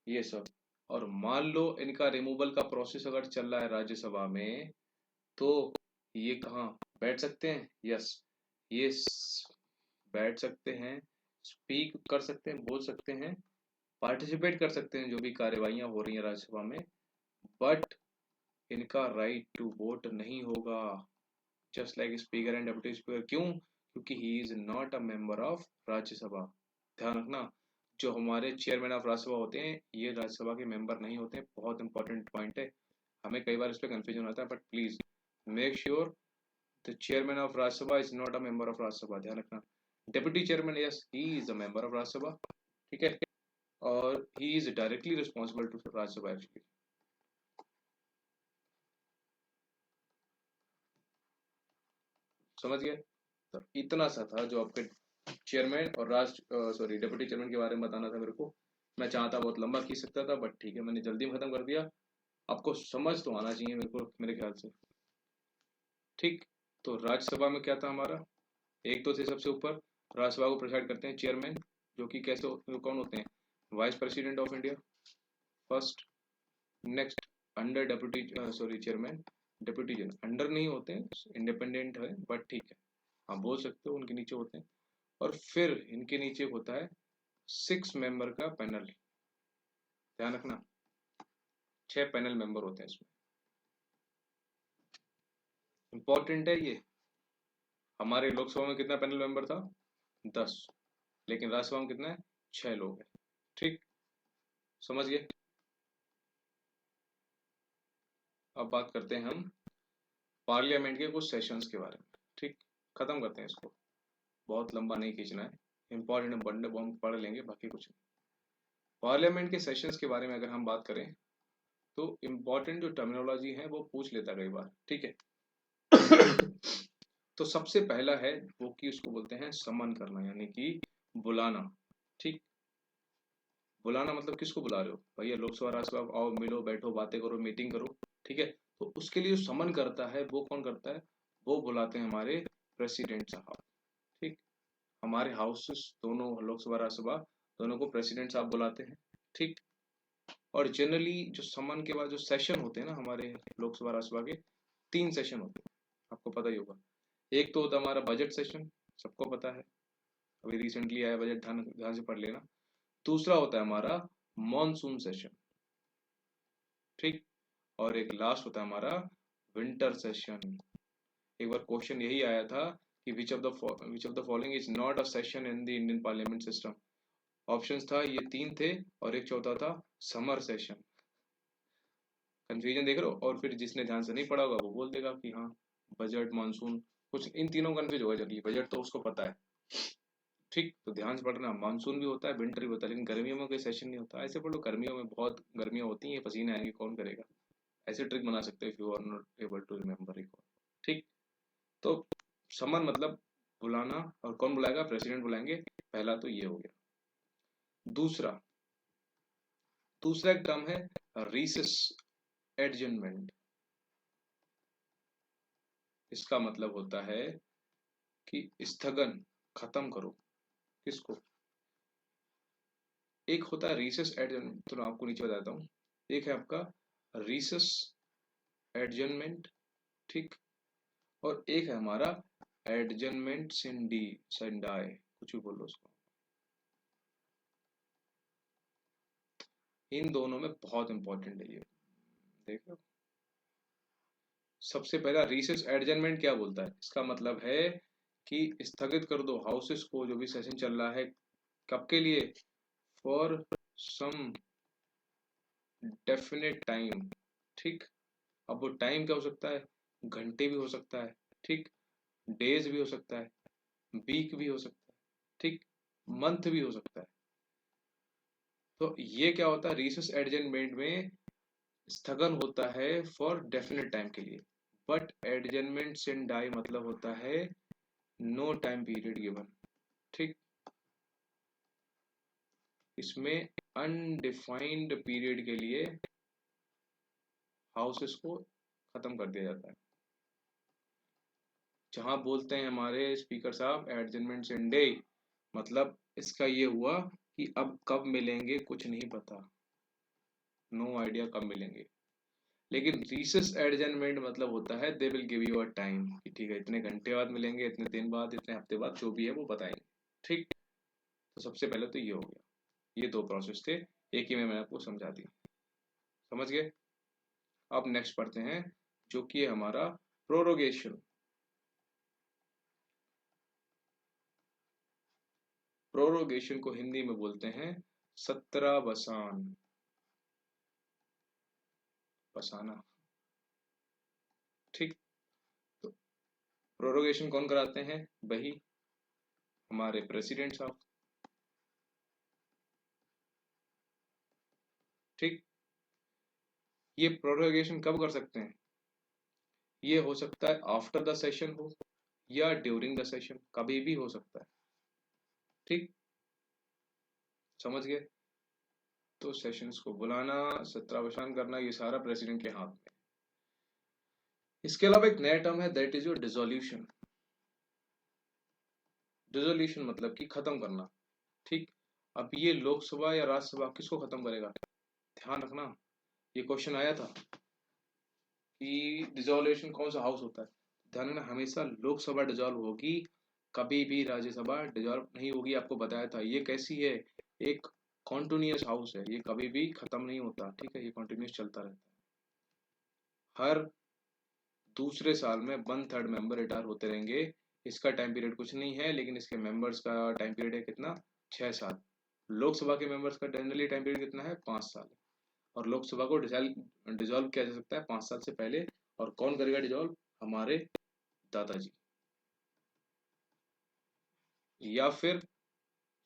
A: ये सब। और मान लो इनका रिमूवल का प्रोसेस अगर चल रहा है राज्यसभा में, तो ये कहाँ बैठ सकते हैं, यस, ये बैठ सकते हैं, स्पीक कर सकते हैं, बोल सकते हैं, पार्टिसिपेट कर सकते हैं जो भी कार्यवाहियां हो रही हैं राज्यसभा में, बट इनका राइट टू वोट नहीं होगा, just like speaker and deputy speaker. क्यों, क्योंकि he is not a member of Rajya Sabha. ध्यान रखना, जो हमारे चेयरमैन ऑफ राज्यसभा होते हैं ये राज्यसभा के मेंबर नहीं होते हैं, बहुत इंपॉर्टेंट पॉइंट है। हमें कई बार इस पर कंफ्यूजन होता है, but please make sure the chairman of Rajya Sabha is not a member of Rajya Sabha, ध्यान रखना। Deputy chairman, yes, he is a member of Rajya Sabha, ठीक है, और he is directly responsible to Rajya Sabha actually. समझ गए। तो इतना सा था जो आपके चेयरमैन और सॉरी डेप्यूटी चेयरमैन के बारे में बताना था मेरे को। मैं चाहता बहुत लंबा खींच सकता था, बट ठीक है मैंने जल्दी में खत्म कर दिया। आपको समझ तो आना चाहिए मेरे को, मेरे ख्याल से, ठीक। तो राज्यसभा में क्या था हमारा, एक तो थे सबसे ऊपर, राज्यसभा को प्रेसाइड करते हैं चेयरमैन, जो कि कैसे कौन होते हैं, vice president of India first. Next, under deputy sorry chairman deputy general under नहीं होते हैं, इंडिपेंडेंट है बट ठीक है, हाँ बोल सकते हो, उनके नीचे होते हैं। और फिर इनके नीचे होता है 6 मेंबर का पैनल, ध्यान रखना 6 पैनल मेंबर होते हैं इसमें। इंपॉर्टेंट है ये। हमारे लोकसभा में कितना पैनल मेंबर था? 10, लेकिन राज्यसभा में कितना है? 6 लोग हैं। ठीक, समझ गए। अब बात करते हैं हम पार्लियामेंट के कुछ सेशंस के बारे में। ठीक, खत्म करते हैं इसको, बहुत लंबा नहीं खींचना है, इंपॉर्टेंट बंडे हम पढ़ लेंगे, बाकी कुछ नहीं। पार्लियामेंट के सेशंस के बारे में अगर हम बात करें तो इम्पोर्टेंट जो टर्मिनोलॉजी है वो पूछ लेता है कई बार, ठीक है। तो सबसे पहला है वो कि उसको बोलते हैं समन करना, यानी कि बुलाना। ठीक, बुलाना मतलब किसको बुला रहे हो? भैया लोकसभा राज्यसभा आओ, मिलो, बैठो, बातें करो, मीटिंग करो, ठीक है। तो उसके लिए जो समन करता है वो कौन करता है? वो बुलाते हैं हमारे प्रेसिडेंट साहब। ठीक, हमारे हाउसेस दोनों, लोकसभा राज्यसभा दोनों को प्रेसिडेंट साहब बुलाते हैं। ठीक, और जनरली जो समन के बाद जो सेशन होते हैं ना हमारे लोकसभा राज्यसभा के, 3 सेशन होते हैं, आपको पता ही होगा। एक तो होता है हमारा बजट सेशन, सबको पता है, अभी रिसेंटली आया बजट, ध्यान ध्यान से पढ़ लेना। दूसरा होता है हमारा मॉनसून सेशन, ठीक, और एक लास्ट होता है हमारा विंटर सेशन। एक बार क्वेश्चन यही आया था कि which of the following is not a session in the Indian parliament system. Options था, ये 3 थे, और एक चौथा था समर सेशन। कंफ्यूजन देख रहे हो? और फिर जिसने ध्यान से नहीं पढ़ा होगा वो बोल देगा कि हाँ बजट, मानसून, कुछ इन तीनों कंफ्यूज होगा। चलिए, बजट तो उसको पता है, ठीक, तो ध्यान से पढ़ना, मानसून भी होता है, विंटर भी होता है, लेकिन गर्मियों में कोई सेशन नहीं होता। ऐसे पढ़ लो, गर्मियों में बहुत गर्मियां होती हैं, पसीने आएंगे, कौन करेगा? ऐसे ट्रिक बना सकते हो if you are not able to remember recall. ठीक, तो समन मतलब बुलाना, और कौन बुलाएगा? प्रेसिडेंट बुलाएंगे। पहला तो ये हो गया। दूसरा दूसरा एक टर्म है रिसेस एडजर्नमेंट। इसका मतलब होता है कि स्थगन, खत्म करो। किसको? एक होता है रिसेस एडजर्नमेंट, तो मैं आपको नीचे बताता हूँ। एक है आपका रिसेस एडजर्नमेंट, ठीक, और एक है हमारा एडजर्नमेंट सेंडाई, कुछ भी बोलो उसको। इन दोनों में बहुत इंपॉर्टेंट है ये, देख लो। सबसे पहला रिसेस एडजर्नमेंट क्या बोलता है? इसका मतलब है कि स्थगित कर दो हाउसेस को, जो भी सेशन चल रहा है, कब के लिए? For some definite time. ठीक, अब वो टाइम क्या हो सकता है? घंटे भी हो सकता है, ठीक, डेज भी हो सकता है, वीक भी हो सकता है, ठीक, मंथ भी हो सकता है। तो ये क्या होता है? रिसेस एडजर्नमेंट में स्थगन होता है फॉर डेफिनेट टाइम के लिए, बट एडजर्नमेंट सिन डाई मतलब होता है नो टाइम पीरियड गिवन। ठीक, इसमें अनडिफाइंड पीरियड के लिए हाउसेस को खत्म कर दिया जाता है। जहां बोलते हैं हमारे स्पीकर साहब एडजर्नमेंट सिन डे, मतलब इसका ये हुआ कि अब कब मिलेंगे कुछ नहीं पता, नो आइडिया कब मिलेंगे। लेकिन रिसेस एडजर्नमेंट मतलब होता है they will give you a time, कि ठीक है इतने घंटे बाद मिलेंगे, इतने दिन बाद, इतने हफ्ते बाद, जो भी है वो बताएंगे। ठीक, तो सबसे पहले तो ये हो गया, ये 2 प्रोसेस थे, एक ही में मैंने आपको समझा दी, समझ गए। अब नेक्स्ट पढ़ते हैं जो कि है हमारा प्रोरोगेशन। प्रोरोगेशन को हिंदी में बोलते हैं सत्रावसान, बसाना। ठीक, तो प्रोरोगेशन कौन कराते हैं? वही हमारे प्रेसिडेंट साहब। ठीक, ये प्रोरोगेशन कब कर सकते हैं? ये हो सकता है आफ्टर द सेशन हो या ड्यूरिंग द सेशन, कभी भी हो सकता है। ठीक, समझ गए। तो सेशंस को बुलाना, सत्रावसान करना, ये सारा प्रेसिडेंट के हाथ में। इसके अलावा एक नया टर्म है, that is your dissolution. Dissolution मतलब कि खत्म करना। ठीक, अब ये लोकसभा या राज्यसभा किसको खत्म करेगा? ध्यान रखना, ये क्वेश्चन आया था कि डिसॉल्यूशन कौन सा हाउस होता है, ध्यान रखना हमेशा लोकसभा डिसॉल्व होगी, कभी भी राज्यसभा डिसॉल्व नहीं होगी। आपको बताया था ये कैसी है, एक कॉन्टिन्यूअस हाउस है, ये कभी भी खत्म नहीं होता, ठीक है, ये कॉन्टिन्यूअस चलता रहता है। हर दूसरे साल में 1/3 मेंबर रिटायर होते रहेंगे। इसका टाइम पीरियड कुछ नहीं है, लेकिन इसके मेंबर्स का टाइम पीरियड है कितना, 6 साल। लोकसभा के मेंबर्स का जनरली टाइम पीरियड कितना है, 5 साल। और लोकसभा को डिसॉल्व किया जा सकता है 5 साल से पहले। और कौन करेगा डिसॉल्व, हमारे दादाजी, या फिर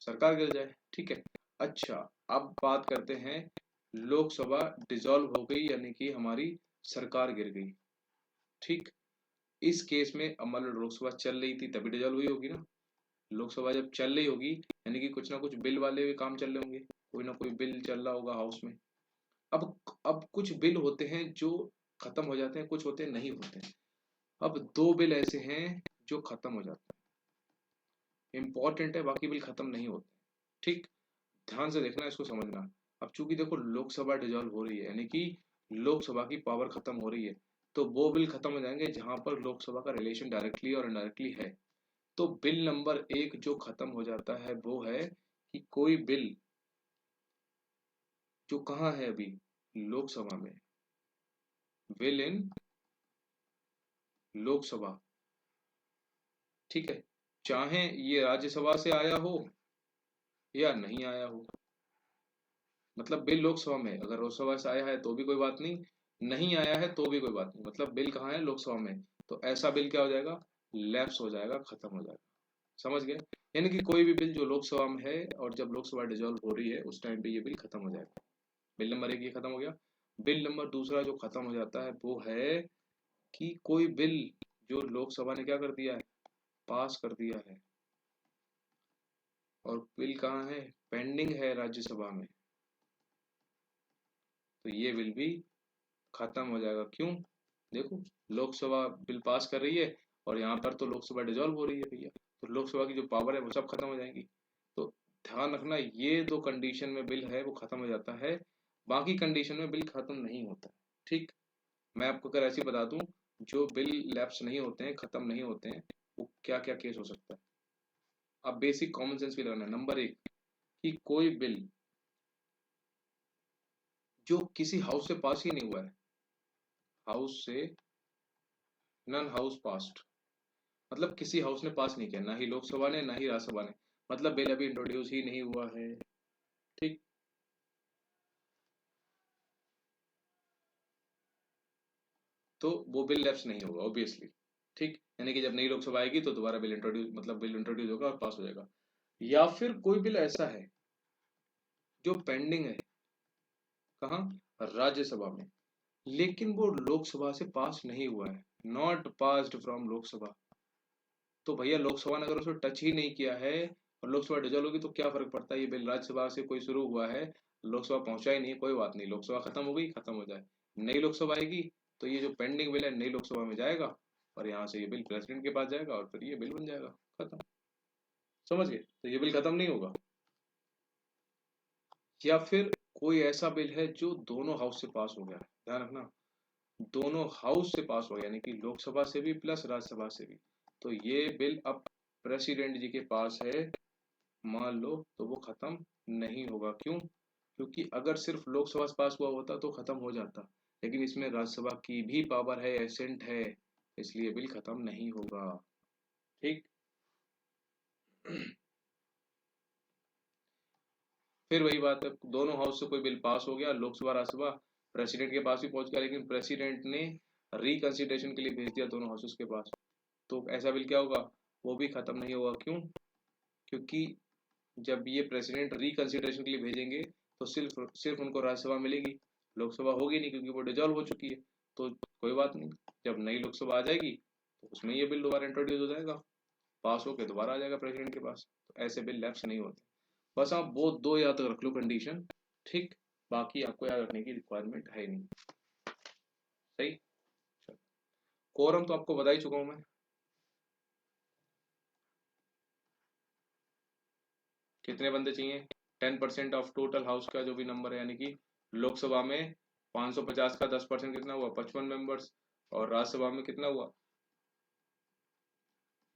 A: सरकार गिर जाए, ठीक है। अच्छा, अब बात करते हैं, लोकसभा डिसॉल्व हो गई यानी कि हमारी सरकार गिर गई, ठीक। इस केस में अब मान लो लोकसभा चल रही थी तभी डिसॉल्व हुई होगी ना। लोकसभा जब चल रही होगी यानी कि कुछ ना कुछ बिल वाले भी काम चल रहे होंगे, कोई ना कोई बिल चल रहा होगा हाउस में। अब कुछ बिल होते हैं जो खत्म हो जाते हैं, कुछ होते हैं नहीं होते हैं। अब 2 बिल ऐसे हैं जो खत्म हो जाते हैं, इंपॉर्टेंट है, बाकी बिल खत्म नहीं होते, ठीक। ध्यान से देखना, इसको समझना। अब चूंकि देखो लोकसभा डिसॉल्व हो रही है यानी कि लोकसभा की पावर खत्म हो रही है, तो वो बिल खत्म हो जाएंगे जहां पर लोकसभा का रिलेशन डायरेक्टली और इनडायरेक्टली है। तो बिल नंबर 1 जो खत्म हो जाता है वो है कि कोई बिल जो कहाँ है अभी, लोकसभा में, बिल इन लोकसभा, ठीक है, चाहे ये राज्यसभा से आया हो या नहीं आया हो। मतलब बिल लोकसभा में, अगर लोकसभा से आया है तो भी कोई बात नहीं, नहीं आया है तो भी कोई बात नहीं, मतलब बिल कहाँ है, लोकसभा में। तो ऐसा बिल क्या हो जाएगा, लैप्स हो जाएगा, खत्म हो जाएगा। समझ गए, यानी कि कोई भी बिल जो लोकसभा में है और जब लोकसभा डिसॉल्व हो रही है उस टाइम पे ये बिल खत्म हो जाएगा। बिल नंबर 1 ये खत्म हो गया। बिल नंबर दूसरा जो खत्म हो जाता है वो है कि कोई बिल जो लोकसभा ने क्या कर दिया है, पास कर दिया है, और बिल कहाँ है, पेंडिंग है राज्यसभा में, तो ये बिल भी खत्म हो जाएगा। क्यों, देखो लोकसभा बिल पास कर रही है और यहाँ पर तो लोकसभा डिसॉल्व हो रही है भैया, तो लोकसभा की जो पावर है वो सब खत्म हो जाएंगी। तो ध्यान रखना, ये 2 कंडीशन में बिल है वो खत्म हो जाता है, बाकी कंडीशन में बिल खत्म नहीं होता, ठीक। मैं आपको अगर ऐसे ही बता दूं, जो बिल लैप्स नहीं होते हैं, खत्म नहीं होते हैं, वो क्या क्या केस हो सकता है। अब बेसिक कॉमन सेंस भी लगाना है। नंबर 1 कि कोई बिल जो किसी हाउस से पास ही नहीं हुआ है, हाउस से नन हाउस पास्ट, मतलब किसी हाउस ने पास नहीं किया, ना ही लोकसभा ने ना ही राज्यसभा ने, मतलब बिल अभी इंट्रोड्यूस ही नहीं हुआ है, ठीक। तो वो बिल लैप्स नहीं होगा ऑब्वियसली, ठीक, यानी कि जब नई लोकसभा आएगी तो दोबारा बिल इंट्रोड्यूस, मतलब बिल इंट्रोड्यूस होगा और पास हो जाएगा। या फिर कोई बिल ऐसा है जो पेंडिंग है, कहाँ, राज्यसभा में, लेकिन वो लोकसभा से पास नहीं हुआ है, नॉट पास्ड फ्रॉम लोकसभा। तो भैया लोकसभा ने अगर उसको टच ही नहीं किया है और लोकसभा डिसॉल्व होगी तो क्या फर्क पड़ता है, ये बिल राज्यसभा से कोई शुरू हुआ है, लोकसभा पहुंचा ही नहीं है, कोई बात नहीं, लोकसभा खत्म हो गई, खत्म हो जाए, नई लोकसभा आएगी तो ये जो पेंडिंग बिल है नई लोकसभा में जाएगा, और यहाँ से ये बिल प्रेसिडेंट के पास जाएगा और फिर ये बिल बन जाएगा, खत्म। समझ गए, तो ये बिल खत्म नहीं होगा। या फिर कोई ऐसा बिल है जो दोनों हाउस से पास हो गया है, ध्यान रखना, दोनों हाउस से पास हो गया, यानी कि लोकसभा से भी प्लस राज्यसभा से भी, तो ये बिल अब प्रेसिडेंट जी के पास है, मान लो, तो वो खत्म नहीं होगा। क्यों, क्योंकि अगर सिर्फ लोकसभा से पास हुआ होता तो खत्म हो जाता, लेकिन इसमें राज्यसभा की भी पावर है, एसेंट है, इसलिए बिल खत्म नहीं होगा, ठीक। फिर वही बात है, दोनों हाउस से कोई बिल पास हो गया, लोकसभा राज्यसभा, प्रेसिडेंट के पास भी पहुंच गया, लेकिन प्रेसिडेंट ने रिकंसिडरेशन के लिए भेज दिया दोनों हाउसेस के पास, तो ऐसा बिल क्या होगा, वो भी खत्म नहीं होगा। क्यों, क्योंकि जब ये प्रेसिडेंट रिकंसिडरेशन के लिए भेजेंगे तो सिर्फ सिर्फ उनको राज्यसभा मिलेगी, लोकसभा होगी नहीं क्योंकि वो डिजॉल्व हो चुकी है। तो कोई बात नहीं, जब नई लोकसभा आ जाएगी तो उसमें ये बिल दोबारा इंट्रोड्यूस हो जाएगा, पास होकर दोबारा आ जाएगा प्रेसिडेंट के पास, तो ऐसे बिल लैप्स नहीं होते। बस आप वो 2 याद रख लो कंडीशन, ठीक, बाकी आपको याद रखने की रिक्वायरमेंट है नहीं, सही। कोरम तो आपको बता ही चुका हूं मैं, कितने बंदे चाहिए, 10% ऑफ टोटल हाउस का जो भी नंबर है, यानी कि लोकसभा में 550 का 10% कितना हुआ, 55 मेंबर्स, और राज्यसभा में कितना हुआ,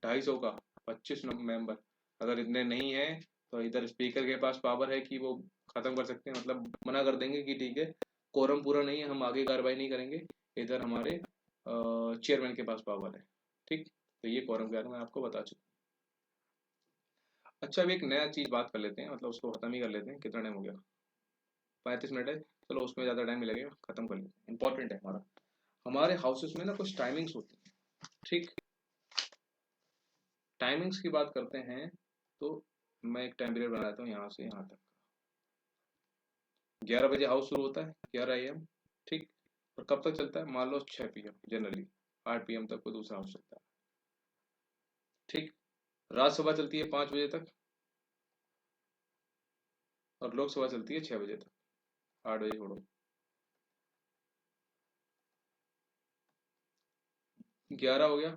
A: 250 का, 25 मेंबर। अगर इतने नहीं है तो इधर स्पीकर के पास पावर है कि वो खत्म कर सकते हैं, मतलब मना कर देंगे कि ठीक है कोरम पूरा नहीं है, हम आगे कार्रवाई नहीं करेंगे। इधर हमारे चेयरमैन के पास पावर है। ठीक, तो ये कोरम के बारे में आपको बता चुका। अच्छा, अभी एक नया चीज बात कर लेते हैं, मतलब उसको खत्म ही कर लेते हैं। कितना टाइम हो गया, 35 मिनट है। चलो उसमें ज़्यादा टाइम नहीं लगेगा, खत्म कर लेते हैं। इंपॉर्टेंट है हमारा, हमारे हाउसेस में ना कुछ टाइमिंग्स होती हैं। ठीक, टाइमिंग्स की बात करते हैं तो मैं एक टाइम पीरियड बना देता हूँ यहाँ से यहाँ तक। 11 बजे हाउस शुरू होता है, 11 AM। ठीक, और कब तक चलता है, मान लो 6 PM, जनरली 8 PM तक कोई दूसरा हाउस चलता है। ठीक, राज्यसभा चलती है 5 बजे तक, और लोकसभा चलती है 6 बजे तक। 8 बजे छोड़ो, 11 हो गया,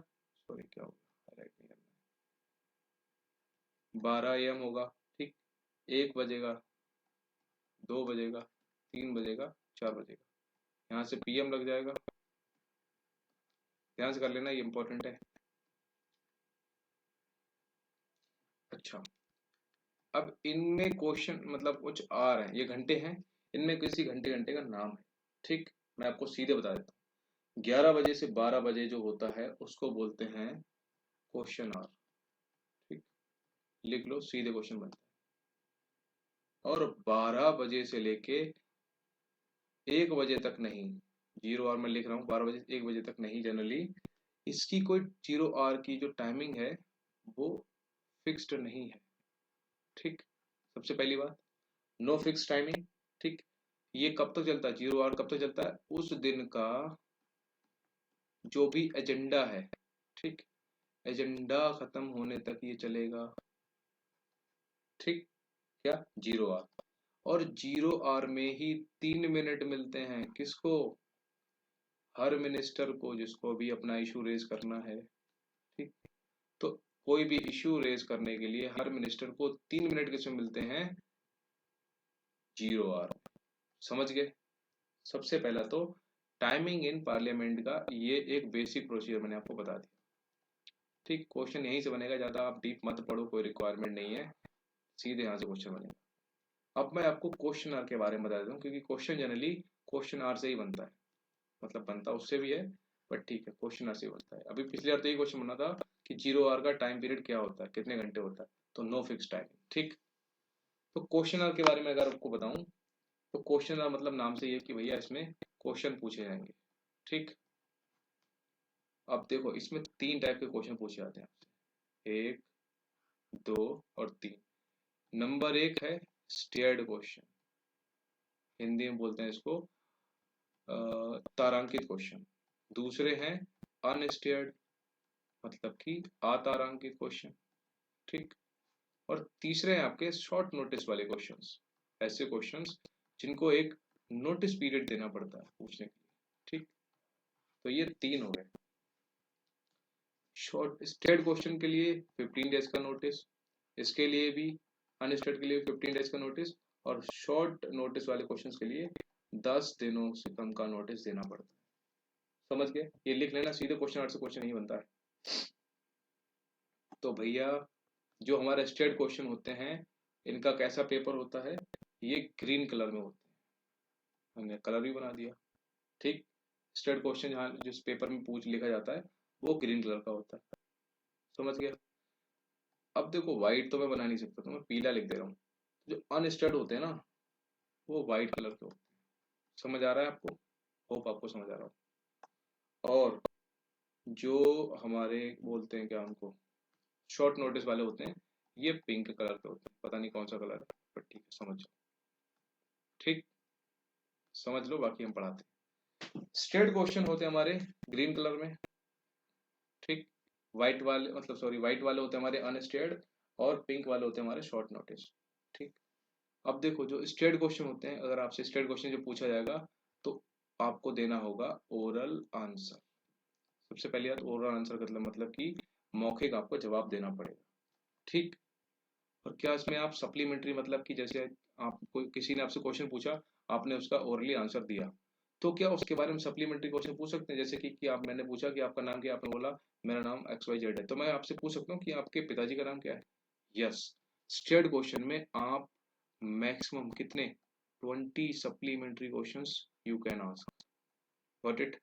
A: सॉरी क्या हो गया, राइट नहीं करना है। 12 AM होगा। ठीक, 1 बजेगा, 2 बजेगा, 3 बजेगा, 4 बजेगा। यहाँ से PM लग जाएगा, ध्यान से कर लेना, ये इंपॉर्टेंट है। अच्छा, अब इनमें क्वेश्चन मतलब कुछ आ रहे हैं, ये घंटे हैं, इनमें किसी घंटे घंटे का नाम है। ठीक, मैं आपको सीधे बता देता हूँ। 11 बजे से 12 बजे जो होता है उसको बोलते हैं क्वेश्चन आवर। ठीक, लिख लो, सीधे क्वेश्चन बनता है। और 12 बजे से लेके 1 बजे तक नहीं, 0 आवर में लिख रहा हूँ, 12 बजे से 1 बजे तक नहीं, जनरली इसकी कोई 0 आवर की जो टाइमिंग है वो फिक्स्ड नहीं है। ठीक, सबसे पहली बात, नो फिक्स टाइमिंग। ठीक, ये कब तक चलता है, 0 आवर कब तक चलता है, उस दिन का जो भी एजेंडा है। ठीक, एजेंडा खत्म होने तक ये चलेगा। ठीक, क्या, 0 आवर। और 0 आवर में ही 3 मिनट मिलते हैं, किसको, हर मिनिस्टर को, जिसको भी अपना इशू रेज करना है। ठीक, तो कोई भी इशू रेज करने के लिए हर मिनिस्टर को 3 मिनट किसमें मिलते हैं, 0 आवर। समझ गए। सबसे पहला तो टाइमिंग इन पार्लियामेंट का ये एक बेसिक प्रोसीजर मैंने आपको बता दिया। ठीक, क्वेश्चन यहीं से बनेगा, ज्यादा आप डीप मत पढ़ो, कोई रिक्वायरमेंट नहीं है, सीधे यहाँ से क्वेश्चन बनेगा। अब मैं आपको क्वेश्चन आर के बारे में बता देता हूँ, क्योंकि क्वेश्चन जनरली क्वेश्चन आर से ही बनता है, मतलब बनता उससे भी है, बट ठीक है क्वेश्चन आर से ही बनता है। अभी पिछले बार तो ये क्वेश्चन बना था कि 0 आवर का टाइम पीरियड क्या होता है, कितने घंटे होता है, तो नो फिक्स टाइम। ठीक, तो क्वेश्चन आर के बारे में अगर आपको बताऊं तो क्वेश्चन आर मतलब नाम से ये कि भैया इसमें क्वेश्चन पूछे जाएंगे। ठीक, अब देखो इसमें 3 टाइप के क्वेश्चन पूछे जाते हैं आपसे, 1, 2 और 3। नंबर 1 है स्टेयर्ड क्वेश्चन, हिंदी में बोलते हैं इसको तारांकित क्वेश्चन। दूसरे हैं अनस्टेयर्ड, मतलब कि अतारांकित क्वेश्चन। ठीक, और तीसरे हैं आपके शॉर्ट नोटिस वाले क्वेश्चंस, ऐसे क्वेश्चंस जिनको एक नोटिस पीरियड देना पड़ता है पूछने के लिए। ठीक, तो ये 3 हो गए। शॉर्ट स्टेट क्वेश्चन के लिए 15 डेज का नोटिस, इसके लिए भी अनस्टेट के लिए 15 डेज का नोटिस, और शॉर्ट नोटिस वाले क्वेश्चंस के लिए 10 दिनों से कम का नोटिस देना पड़ता है। समझ गए, ये लिख लेना, सीधे क्वेश्चन आंसर क्वेश्चन नहीं बनता है। तो भैया जो हमारे स्टेट क्वेश्चन होते हैं इनका कैसा पेपर होता है, ये ग्रीन कलर में होते हैं, हमने कलर भी बना दिया। ठीक, स्टेट क्वेश्चन जहाँ जिस पेपर में पूछ लिखा जाता है वो ग्रीन कलर का होता है। समझ गया। अब देखो व्हाइट तो मैं बना नहीं सकता, तो मैं पीला लिख दे रहा हूँ। जो अनस्टेड होते हैं ना वो व्हाइट कलर के होते हैं। समझ आ रहा है आपको, होप आपको समझ आ रहा हो। और जो हमारे बोलते हैं क्या उनको, शॉर्ट नोटिस वाले होते हैं, ये पिंक कलर के होते हैं, पता नहीं कौन सा कलर है, पर ठीक है समझ जाओ। ठीक, समझ लो, बाकी हम पढ़ाते हैं। स्टेट क्वेश्चन होते हैं हमारे ग्रीन कलर में। ठीक, व्हाइट वाले मतलब सॉरी व्हाइट वाले होते हैं हमारे अनस्टेड, और पिंक वाले होते हैं हमारे शॉर्ट नोटिस। ठीक, अब देखो जो स्टेट क्वेश्चन होते हैं, अगर आपसे स्टेट क्वेश्चन जो पूछा जाएगा तो आपको देना होगा ओरल आंसर। सबसे पहली बात, ओरल आंसर का मतलब कि मौखिक आपको जवाब देना पड़ेगा। ठीक, और क्या इसमें आप सप्लीमेंट्री, मतलब कि जैसे आप कोई किसी ने आपसे क्वेश्चन पूछा, आपने उसका ओरली आंसर दिया, तो क्या उसके बारे में सप्लीमेंट्री क्वेश्चन पूछ सकते हैं, जैसे कि आप, मैंने पूछा कि आपका नाम क्या है, आपने बोला मेरा नाम XYZ है, तो मैं आपसे पूछ सकता हूँ कि आपके पिताजी का नाम क्या है। यस, स्टेयर्ड क्वेश्चन में आप मैक्सिमम कितने 20 supplementary questions you can ask. Got it?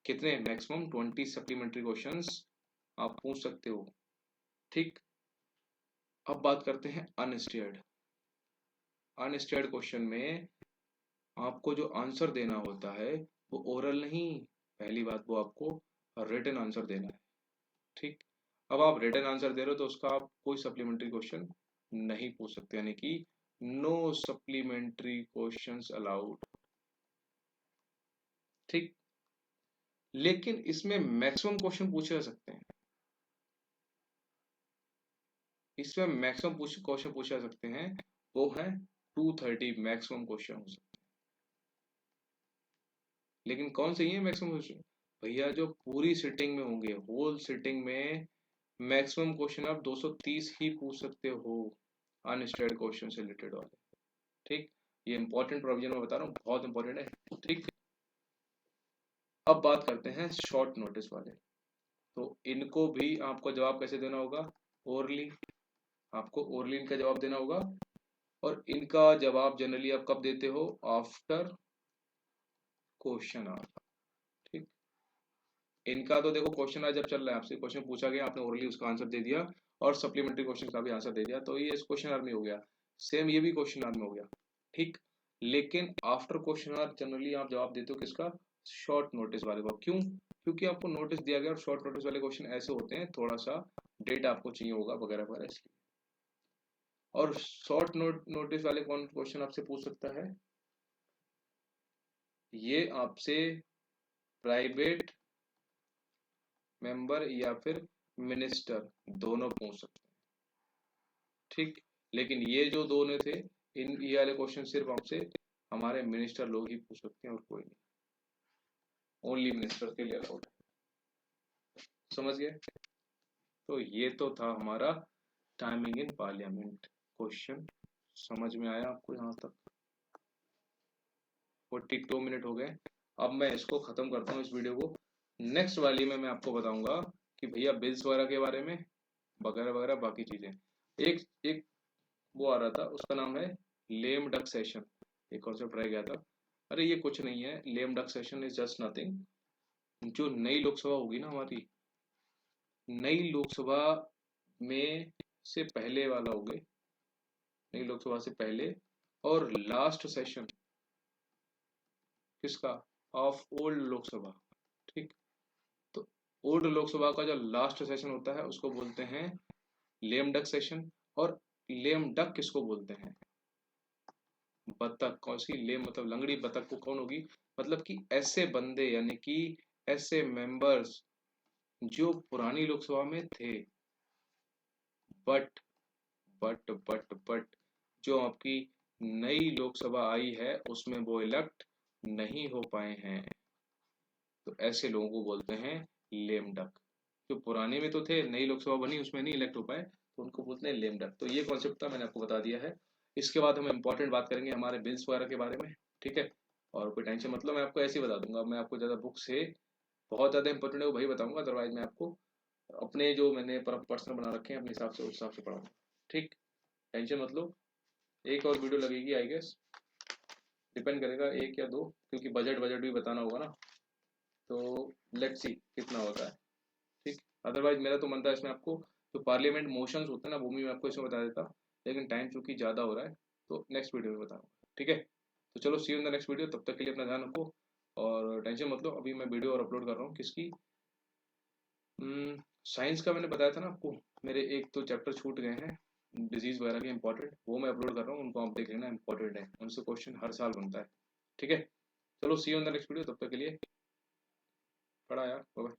A: कितने? मैक्सिमम 20 सप्लीमेंट्री क्वेश्चंस आप पूछ सकते हो। ठीक, अब बात करते हैं अनस्टेयर्ड। अनस्टेयर्ड क्वेश्चन में आपको जो आंसर देना होता है वो ओरल नहीं, पहली बात वो आपको रिटन आंसर देना है। ठीक, अब आप रिटन आंसर दे रहे हो तो उसका आप कोई सप्लीमेंट्री क्वेश्चन नहीं पूछ सकते, यानी कि नो सप्लीमेंट्री क्वेश्चंस अलाउड। ठीक, लेकिन इसमें मैक्सिमम क्वेश्चन पूछे जा सकते हैं, इसमें मैक्सिमम क्वेश्चन पूछे जा सकते हैं, वो है 230 मैक्सिमम क्वेश्चन हो सकते हैं। लेकिन कौन से ये मैक्सिमम क्वेश्चन? भैया जो पूरी सिटिंग में होंगे, होल सिटिंग में मैक्सिमम क्वेश्चन आप 230 ही पूछ सकते हो, अनस्टेयर्ड क्वेश्चन से रिलेटेड वाले। ठीक, ये इंपॉर्टेंट प्रोविजन मैं बता रहा हूँ, बहुत इंपॉर्टेंट है। ठीक, अब बात करते हैं शॉर्ट नोटिस वाले। तो इनको भी आपको जवाब कैसे देना होगा? ओरली, आपको ओरली इनका जवाब देना होगा। और इनका जवाब जनरली आप कब देते हो? After question hour. ठीक, इनका तो देखो क्वेश्चन आज जब चल रहा है, आपसे क्वेश्चन पूछा गया, आपने ओरली उसका आंसर दे दिया और सप्लीमेंट्री क्वेश्चन का भी आंसर दे दिया, तो ये इस क्वेश्चन आवर में हो गया। सेम ये भी क्वेश्चन आवर में हो गया। ठीक, लेकिन आफ्टर क्वेश्चन आवर जनरली आप जवाब देते हो किसका? शॉर्ट नोटिस वाले को। क्यों? क्योंकि आपको नोटिस दिया गया और शॉर्ट नोटिस वाले क्वेश्चन ऐसे होते हैं, थोड़ा सा डेट आपको चाहिए होगा वगैरह वगैरह, इसलिए। और शॉर्ट नोटिस वाले कौन क्वेश्चन आपसे पूछ सकता है? ये आपसे प्राइवेट मेंबर या फिर मिनिस्टर दोनों पूछ सकते हैं। ठीक, लेकिन ये जो दोनों थे, ये वाले क्वेश्चन सिर्फ आपसे हमारे मिनिस्टर लोग ही पूछ सकते हैं और कोई नहीं, ओनली मिनिस्टर के लिए अलाउड है। समझ गए? तो ये तो था हमारा टाइमिंग इन पार्लियामेंट क्वेश्चन। समझ में आया आपको यहाँ तक? 42 मिनट हो गए। अब मैं इसको खत्म करता हूँ इस वीडियो को। नेक्स्ट वाली में मैं आपको बताऊंगा कि भैया बिल्स वगैरह के बारे में, वगैरह वगैरह बाकी चीजें। एक एक वो आ रहा था, उसका नाम है लेम डक सेशन। एक कॉन्सेप्ट रह गया था। अरे ये कुछ नहीं है, lame duck session is just nothing. जो नई लोकसभा होगी ना हमारी, नई लोकसभा में से पहले वाला हो गए, नई लोकसभा से पहले और लास्ट सेशन किसका? Of old Lok Sabha. ठीक, तो ओल्ड लोकसभा का जो लास्ट सेशन होता है उसको बोलते हैं लेम डक सेशन। और लेम डक किसको बोलते हैं? बतख। कौन सी लेम? मतलब लंगड़ी बतख को कौन होगी? मतलब कि ऐसे बंदे, यानी कि ऐसे मेंबर्स जो पुरानी लोकसभा में थे, बट बट जो आपकी नई लोकसभा आई है उसमें वो इलेक्ट नहीं हो पाए हैं, तो ऐसे लोगों को बोलते हैं लेम डक। जो पुराने में तो थे, नई लोकसभा बनी उसमें नहीं इलेक्ट हो पाए, तो उनको बोलते हैं लेम डक। तो ये कॉन्सेप्ट था, मैंने आपको बता दिया है। इसके बाद हम इंपॉर्टेंट बात करेंगे हमारे बिल्स वगैरह के बारे में। ठीक है, और कोई टेंशन मतलब, मैं आपको ऐसे ही बता दूंगा, मैं आपको ज़्यादा बुक से बहुत ज़्यादा इंपॉर्टेंट है वो भाई बताऊंगा, अदरवाइज मैं आपको अपने जो मैंने पर्सनल बना रखे हैं अपने हिसाब से, उस हिसाब से पढ़ाऊंगा। ठीक, टेंशन मतलब। एक और वीडियो लगेगी आई गेस, डिपेंड करेगा एक या दो, क्योंकि बजट बजट भी बताना होगा ना, तो लेट्स सी कितना होता है। ठीक, अदरवाइज मेरा तो मन था इसमें आपको जो पार्लियामेंट मोशंस होते हैं ना वो भी मैं आपको इसमें बता देता, लेकिन टाइम चूंकि ज़्यादा हो रहा है तो नेक्स्ट वीडियो में बताऊंगा। ठीक है, तो चलो see you in the next video, तब तक के लिए अपना ध्यान रखो और टेंशन मत लो। अभी मैं वीडियो और अपलोड कर रहा हूँ किसकी, साइंस का मैंने बताया था ना आपको, मेरे एक तो चैप्टर छूट गए हैं डिजीज वगैरह के इंपॉर्टेंट, वो मैं अपलोड कर रहा हूँ, उनको आप देख लेना, इंपॉर्टेंट है, उनसे क्वेश्चन हर साल बनता है। ठीक है, चलो see you in the next video, तब तक के लिए पढ़ा यार, बाय।